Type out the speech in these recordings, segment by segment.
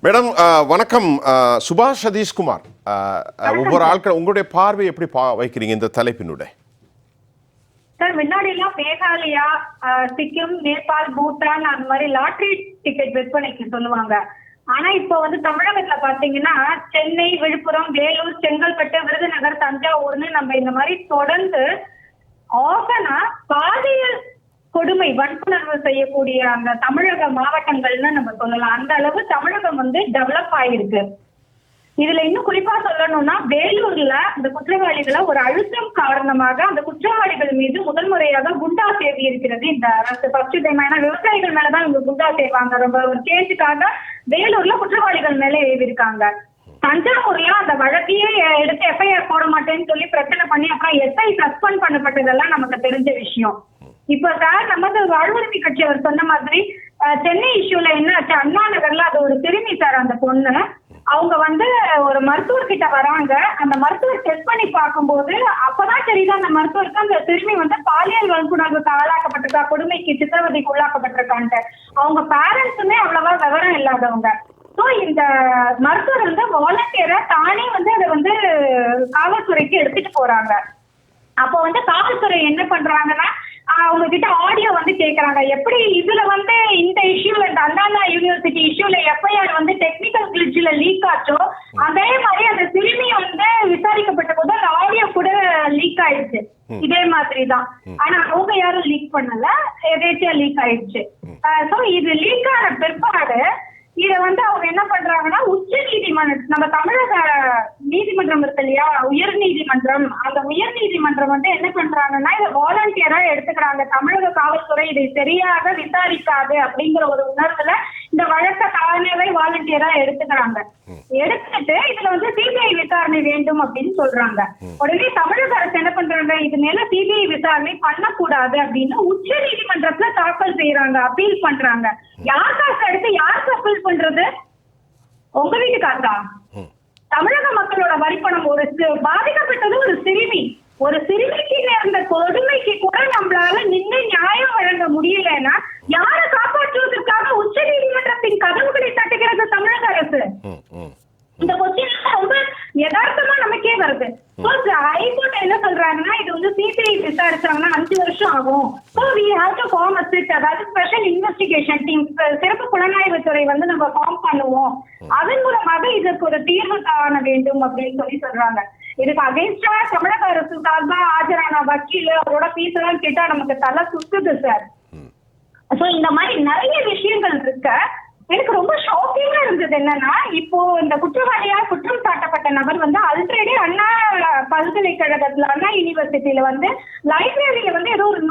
Madam வணக்கம். சுபாஷ் சதீஷ்குமார், ஒவ்வொரு ஆட்கள் உங்களுடைய பார்வை எப்படி வைக்கிறீங்க இந்த தலைப்பினுடைய? சார், முன்னாடி எல்லாம் மேகாலயா, சிக்கிம், நேபாள், பூட்டான் அந்த மாதிரி லாட்டரி டிக்கெட் விற்பனைக்கு சொல்லுவாங்க. ஆனா இப்ப தமிழகத்துல பாத்தீங்கன்னா சென்னை, விழுப்புரம், வேலூர், செங்கல்பட்டு, விருதுநகர், தஞ்சாவூர்னு நம்ம இந்த மாதிரி தொடர்ந்து ஆகனா பாலியல் கொடுமை, வன்புணர்வு செய்யக்கூடிய அந்த தமிழக மாவட்டங்கள்னு நம்ம சொல்லலாம். அந்த அளவு தமிழகம் டெவலப் ஆயிருக்கு. இதுல இன்னும் குறிப்பா சொல்லணும்னா, வேலூர்ல அந்த குற்றவாளிகளை ஒரு அழுத்தம் காரணமாக அந்த குற்றவாளிகள் மீது முதல் முறையாக குண்டா சேவி இருக்கிறது இந்த அரசு. First time. ஏன்னா விவசாயிகள் மேலதான் இவங்க குண்டா செய்வாங்க. ரொம்ப ஒரு கேஸுக்காக வேலூர்ல குற்றவாளிகள் மேல ஏவி இருக்காங்க. தஞ்சாவூர்ல அந்த வழக்கையே எடுத்து எஃப்ஐஆர் போட மாட்டேன்னு சொல்லி பிரச்சனை பண்ணி அப்புறம் எஸ்ஐ சஸ்பெண்ட் பண்ணப்பட்டதெல்லாம் நமக்கு தெரிஞ்ச விஷயம். இப்ப சார், நமது வாழ்வுரிமை கட்சி அவர் சொன்ன மாதிரி சென்னை இஷ்யூல என்ன ஆச்சு, அண்ணா நகர்ல அது ஒரு சிறுமி சார். அந்த பொண்ணு அவங்க ஒரு மருத்துவர்கிட்ட வராங்க. அந்த மருத்துவர் டெஸ்ட் பண்ணி பார்க்கும்போது அப்பதான் தெரியுது அந்த மருத்துவருக்கு அந்த சிறுமி பாலியல் வன்புணர்வுக்கு ஆளாக்கப்பட்டிருக்கா, கொடுமைக்கு, சித்திரவதைக்கு உள்ளாக்கப்பட்டிருக்கான்ட்டு. அவங்க பேரண்ட்ஸுமே அவ்வளவா விவரம் இல்லாதவங்க. சோ இந்த மருத்துவர் வாலண்டியரா தானே அதை காவல்துறைக்கு எடுத்துட்டு போறாங்க. அப்போ காவல்துறை என்ன பண்றாங்கன்னா, அவங்க கிட்ட ஆடியோ கேக்குறாங்க. எப்படி இதுல இந்த இஷ்யூல, இந்த அண்ணா யூனிவர்சிட்டி இஷ்யூல எஃப்ஐஆர் டெக்னிக்கல் கிளிட்ஜ்ல லீக் ஆச்சோ, அதே மாதிரி அந்த சிறுமி விசாரிக்கப்பட்ட போது அந்த ஆடியோ கூட லீக் ஆயிடுச்சு. இதே மாதிரிதான். ஆனா அவங்க யாரும் லீக் பண்ணல, எதேச்சியா லீக் ஆயிடுச்சு. சோ இது லீக் ஆன பிற்பாடு இத அவங்க என்ன பண்றாங்கன்னா, உச்ச நீதிமன்றம், நம்ம தமிழக நீதிமன்றம் இருக்கு இல்லையா, உயர் நீதிமன்றம், அந்த உயர் நீதிமன்றம் என்ன பண்றாங்கன்னா, இதை வாலண்டியரா எடுத்துக்கிறாங்க. தமிழக காவல்துறை இதை சரியாக விசாரிக்காது அப்படிங்கிற ஒரு உணர்வுல இந்த வழக்க தானேவே வாலண்டியரா எடுத்துக்கிறாங்க. எடுத்துட்டு இதுல சிபிஐ விசாரணை வேண்டும் அப்படின்னு சொல்றாங்க. உடனே தமிழக அரசு என்ன பண்றாங்க, இது மேல சிபிஐ விசாரணை பண்ணக்கூடாது அப்படின்னு உச்ச நீதிமன்றத்துல தாக்கல் செய்யறாங்க, அப்பீல் பண்றாங்க. யார் காசு எடுத்து யாருக்கு அப்பீல் பண்றது? உங்க வீட்டு காசா? தமிழக மக்களோட வரிப்பணம். ஒரு பாதிக்கப்பட்டது ஒரு சிறுமி. ஒரு சிறுமிக்கு நேர்ந்த கொடுமைக்கு கூட நம்மளால நின்று நியாயம் வழங்க முடியலன்னா யாரை காப்பாற்றுவதற்காக உச்ச நீதிமன்றத்தின் கதவுகளை தட்டுகிறது தமிழக அரசு? இந்த கொஸ்டின் ரொம்ப யதார்த்தமா நமக்கே வருது. ஹைகோர்ட் என்ன சொல்றாங்கன்னா, இது சிபிஐ விசாரிச்சாங்கன்னா 5 வருஷம் ஆகும். So we have to form a SIT, அதாவது ஸ்பெஷல் இன்வெஸ்டிகேஷன் டீம், சிறப்பு புலனாய்வு துறை நம்ம ஃபார்ம் பண்ணுவோம். அதன் மூலமாக இதற்கு ஒரு தீர்வு காண வேண்டும் அப்படின்னு சொல்றாங்க. இதுக்கு அகைன்ஸ்டா தமிழக அரசு சார்பா ஆஜரான வக்கீல் அவரோட ஃபீஸ் எல்லாம் கேட்டா நமக்கு தலை சுத்துது சார். சோ இந்த மாதிரி நிறைய விஷயங்கள் இருக்க எனக்கு ரொம்ப ஷாக்கிங்கா இருந்தது என்னன்னா, இப்போ இந்த குற்றவாளியா குற்றம் சாட்டப்பட்ட நபர் ஆல்ரெடி அண்ணா பல்கலைக்கழகத்துல, அண்ணா யூனிவர்சிட்டியில லைப்ரரியில ஏதோ ஒரு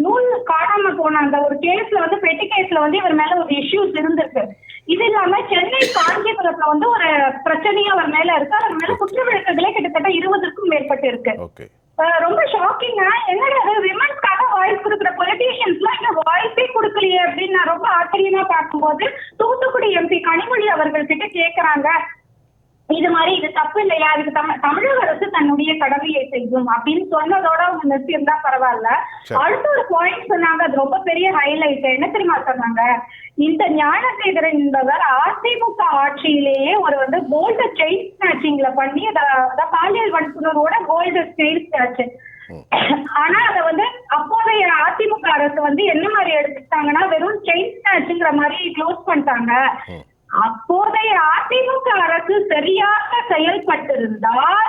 நூல் காணாம போன அந்த ஒரு கேஸ்ல பெட்டி கேஸ்ல இவர் மேல ஒரு இஷ்யூஸ் இருந்திருக்கு. இது இல்லாம சென்னை காஞ்சிபுரத்துல ஒரு பிரச்சனையும் அவர் மேல இருக்கு. அவர் மேல குற்ற வழக்குகளே கிட்டத்தட்ட 20க்கும் மேற்பட்டு இருக்கு. ரொம்ப ஷாக்கிங்கா, என்னடா விமன்ஸ்க்காக வாய்ஸ் கொடுக்குற பொலிட்டீஷியன்ஸ்லாம் இந்த வாய்ஸே கொடுக்கலையே அப்படின்னு நான் ரொம்ப ஆச்சரியமா பார்க்கும்போது, தூத்துக்குடி எம்பி கனிமொழி அவர்கள் கிட்ட கேக்குறாங்க, இது மாதிரி இது தப்பு இல்லையா, இதுக்கு தமிழக அரசு தன்னுடைய கடமையை செய்யும் அப்படின்னு சொன்னதோட அவங்க நிறுத்தி இருந்தா பரவாயில்ல. அடுத்த ஒரு பாயிண்ட் சொன்னாங்க, அது ரொம்ப பெரிய ஹைலைட். என்ன தெரியுமா சொன்னாங்க, இந்த ஞானசேகரன் என்பவர் அதிமுக ஆட்சியிலேயே ஒரு கோல்டு செயின் ஸ்நாச்சிங்ல பண்ணி பாலியல் வன்புணர்வோட கோல்டு செயின் ஸ்நாச். ஆனா அத அப்போதைய அதிமுக அரசு என்ன மாதிரி எடுத்துட்டாங்கன்னா, வெறும் செயின் ஸ்நாச்சுங்கிற மாதிரி க்ளோஸ் பண்ணிட்டாங்க. அப்போதைய அதிமுக அரசு சரியாக செயல்பட்டிருந்தால்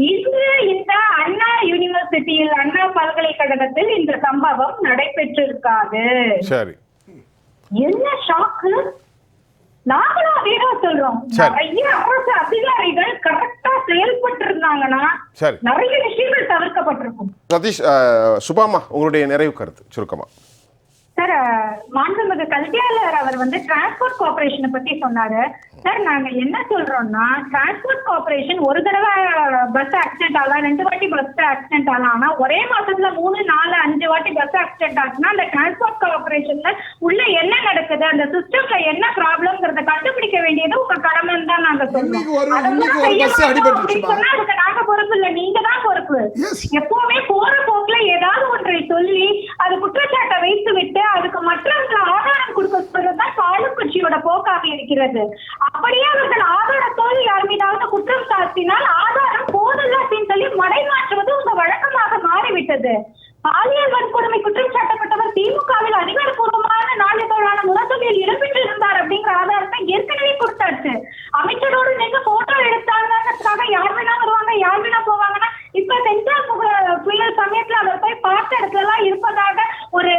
இன்று இந்த அண்ணா யூனிவர்சிட்டியில், அண்ணா பல்கலைக்கழகத்தில் இந்த சம்பவம் நடைபெற்றிருக்காது. என்ன ஷாக்கு! நாங்களும் அதேதான் சொல்றோம். நிறைய அரசு அதிகாரிகள் கரெக்டா செயல்பட்டு இருந்தாங்கன்னா நிறைய விஷயங்கள் தவிர்க்கப்பட்டிருக்கும். சதீஷ், சுபாமா, உங்களுடைய நிறைவு கருத்து சுருக்கமா. சார், மாண்புமிகு கல்வியாளர் அவர் டிரான்ஸ்போர்ட் கார்பரேஷனை பத்தி சொன்னாரு. சார், நாங்க என்ன சொல்றோம்னா, டிரான்ஸ்போர்ட் கார்பரேஷன் ஒரு தடவை பஸ் ஆக்சிடென்ட் ஆகலாம், 2 வாட்டி பஸ் ஆக்சிடென்ட் ஆகலாம். ஆனா ஒரே மாசத்துல 3, 4, 5 வாட்டி பஸ் ஆக்சிடென்ட் ஆச்சுன்னா அந்த டிரான்ஸ்போர்ட் கார்பரேஷன்ல உள்ள என்ன நடக்குது, அந்த சிஸ்டம்ல என்ன ப்ராப்ளம்ங்கிறத கண்டுபிடிக்க வேண்டியது உங்க கடமைன்னு தான் நாங்க சொல்றோம். அதுக்கு நாங்க பொறுப்பு இல்ல, நீங்க தான் பொறுப்பு. எப்பவுமே போற போக்குல ஏதாவது ஒன்றை சொல்லி அது குற்றச்சாட்டை வைத்து விட்டு அதுக்கு மற்றவர்கள் ஆதாரம் கொடுக்க சொல்றதுதான் ஆளுங்கட்சியோட அவர்களோட போக்காக இருக்கிறது. அப்படியே அவர்கள் ஆதாரத்தோடு யார் மீதாவது குற்றம் சாட்டினால் ஆதாரம் போதல்ல அப்படின்னு சொல்லி மடைமாற்றுவது உங்க வழக்கமாக மாறிவிட்டது. பாலியல் வன்கொடுமை குற்றம் சாட்டப்பட்டவர் திமுகவில் அதிகாரப்பூர்வமான நாளிதழான முரசொலியில் இடம்பெற்றிருந்தார் அப்படிங்கிற ஆதாரத்தை ஏற்கனவே கொடுத்தாச்சு. அமைச்சரோடு நீங்க போட்டோ எடுத்தாங்கிறதுக்காக யார் வேணா வருவாங்க, யார் வேணா போவாங்கன்னா இப்ப சென்சார் புயல் சமயத்துல அவர் போய் பார்த்த இடத்துல எல்லாம் இருப்பதாக ஒரு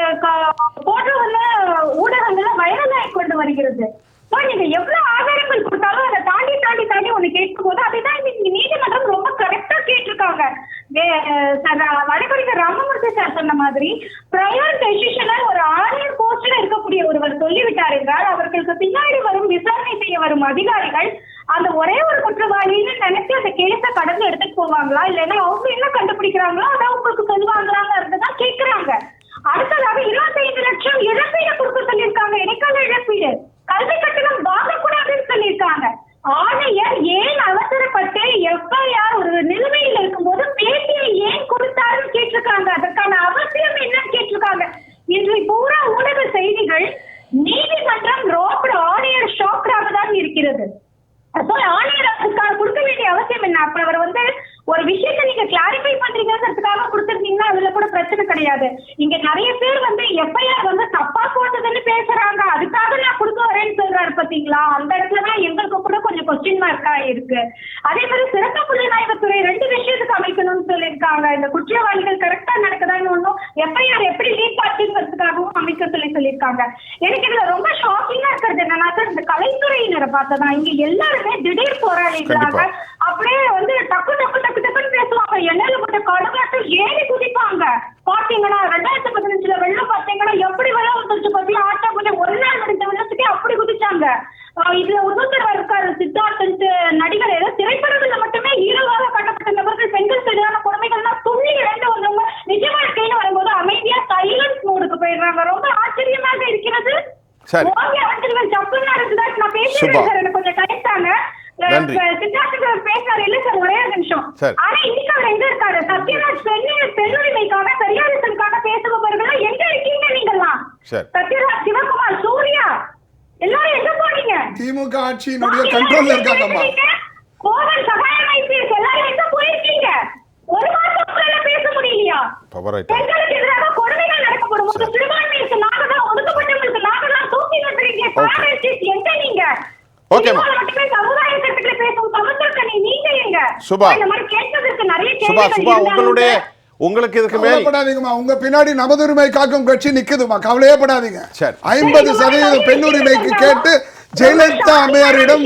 போட்டோ வந்து ஊடகங்கள்ல வைரலாகி கொண்டு வருகிறது. நீங்க எவ்வளவு ஆதாரங்கள் கொடுத்தாலும் அதை தாண்டி தாண்டி தாண்டி ஒண்ணு கேட்கும் போது அதுதான் இன்னைக்கு நீதிமன்றம் ரொம்ப கரெக்டா கேட்டிருக்காங்க. வழக்கறிஞர் ராமமூர்த்தி சார் சொன்ன மாதிரி பிரையர் டெசிஷனை ஒரு ஆணையர் போஸ்ட்ல இருக்கக்கூடிய ஒருவர் சொல்லிவிட்டார் என்றால் அவர்களுக்கு பின்னாடி வரும் விசாரணை செய்ய வரும் அதிகாரிகள் அந்த ஒரே ஒரு குற்றவாளின்னு நினைச்சு அந்த கேஸ கடந்து எடுத்துட்டு போவாங்களா, இல்லைன்னா அவங்க என்ன கண்டுபிடிக்கிறாங்களோ அதை உங்களுக்கு சொல்லுவாங்களாங்கிறதுதான் கேட்கிறாங்க. அடுத்ததாக 25 லட்சம் இழப்பீடு கொடுக்க சொல்லியிருக்காங்க, இடைக்கால இழப்பீடு. கல்வி கட்டணம் வாங்கக்கூடாதுன்னு சொல்லியிருக்காங்க. ஆணையர் ஏன் அவசரப்பட்டு எஃப்ஐஆர் ஒரு நிலுவையில் இருக்கும்போது பேட்டியை ஏன் கொடுத்தாருன்னு கேட்டிருக்காங்க. அதற்கான அவசியம் என்னன்னு கேட்டிருக்காங்க. இன்று பூரா ஊடக செய்திகள் நீதிமன்றம் ரோப்டு ஆணையர் ஷாக்டாக தான் இருக்கிறது. ஆணையர் அதுக்காக கொடுக்க வேண்டிய அவசியம் என்ன? அப்ப அவர் வந்து ஒரு விஷயத்தை நீங்க கிளாரிஃபை பண்றீங்கிறதுக்காக கொடுத்துருந்தீங்கன்னா அதுல கூட பிரச்சனை கிடையாது. இங்க நிறைய பேர் வந்து எஃப்ஐஆர் வந்து தப்பா போட்டதுன்னு பேசுறாங்க, அதுக்காக நான் கொடுக்க வரேன்னு சொல்றாரு பாத்தீங்களா. அந்த இடத்துலதான் எங்களுக்கு கூட கொஞ்சம் கொஸ்டின் மார்க்கா இருக்கு. அதே மாதிரி சிறப்பு புலனாய்வுத்துறை 2 விஷயத்துக்கு அமைக்கணும்னு சொல்லியிருக்காங்க. இந்த குற்றவாளிகள் கரெக்டா நடக்குதான்னு ஒண்ணும் எஃப்ஐஆர் எப்படி லீக் ஆச்சுங்கிறதுக்காகவும் அமைக்க சொல்லியிருக்காங்க. எனக்கு இதுல ரொம்ப ஷாக்கிங்கா இருக்கிறது என்னன்னா சார், இந்த கலைத்துறையினரை பார்த்ததான் இங்க எல்லாருமே திடீர் போராளிகளாக அப்படியே வந்து டக்கு டக்கு டக்கு டக்குன்னு பேசுவாங்க. எண்ணெயில போட்ட கடுகாட்டு ஏறி குதிப்பாங்க. பாத்தீங்கன்னா 2015 வெள்ளம் பாத்தீங்கன்னா எப்படி வெள்ளம் வந்துருச்சு பாத்தீங்கன்னா ஆட்டோ கொஞ்சம் ஒரு நாள் முடிஞ்ச வெள்ளத்துக்கே அப்படி குதிச்சாங்க. இதுல இன்னொருத்தர் இருக்காரு சித்தார்த் நடிகர், ஏதோ திரைப்படத்துல மட்டுமே ஹீரோவாக கட்டப்பட்ட நபர்கள் பெண்கள் சரியான கொடுமைகள்னா துள்ளி இழந்து வந்தவங்க நிஜ வாழ்க்கைன்னு வரும்போது அமைதியா சைலன்ஸ் மோடுக்கு போயிடுறாங்க. ரொம்ப ஆச்சரியமாக இருக்கிறது. சப்புன்னு இருக்குதா நான் பேசுறேன் சார், எனக்கு கொஞ்சம் கைத்தாங்க. சித்தார்த்துக்கு பேசினாரு இல்ல சார், ஒரே நிமிஷம். ஆனா இன்னைக்கு அவர் எங்க இருக்காரு? சத்யராஜ் பெண்ணுரிமைக்காக பெரியாரிசனுக்காக பேசுபவர்கள் எங்க இருக்கீங்க நீங்கெல்லாம்? சத்யராஜ், சிவகுமார், சூர்யா எல்லாரும் எங்க போனீங்க? திமுக ஆட்சியினுடைய கண்ட்ரோல்ல இருக்காங்கம்மா. கோவல் சகாயம் ஐபிஎஸ் எல்லாரும் எங்க போயிருக்கீங்க? ஒரு மாசம் பேச முடியலையா? பெண்களுக்கு எதிராக கொடுமைகள் நடக்கப்படும் போது சிறுபான்மையிற்கு நாங்க தான், ஒடுக்கப்பட்டவர்களுக்கு நாங்க தான் தூக்கி வந்துறீங்க. எங்க நீங்க? ஓகேமா. சமுதாய சட்டத்துல பேசும் சமத்துவக்கணி நீங்க எங்க? சுபா, இந்த மாதிரி கேட்கறதுக்கு நிறைய சுபா உங்களுடைய உங்களுக்கு இதுக்கு மேல் கவலைப்படாதீங்கம்மா. உங்க பின்னாடி நமது உரிமை காக்கும் கட்சி நிக்குதுமா, கவலையே படாதீங்க. 50% பெண் உரிமைக்கு கேட்டு ஜெயலலிதா அம்மையாரிடம்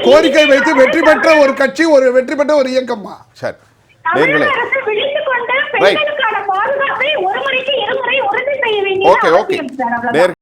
கோரிக்கை வைத்து வெற்றி பெற்ற ஒரு கட்சி, ஒரு வெற்றி பெற்ற ஒரு இயக்கம்மா. சரி, பெண்களுக்கான பாதுகாப்பை ஒரு முறைக்கு இருமுறை உறுதி செய்ய வேண்டிய ஓகே.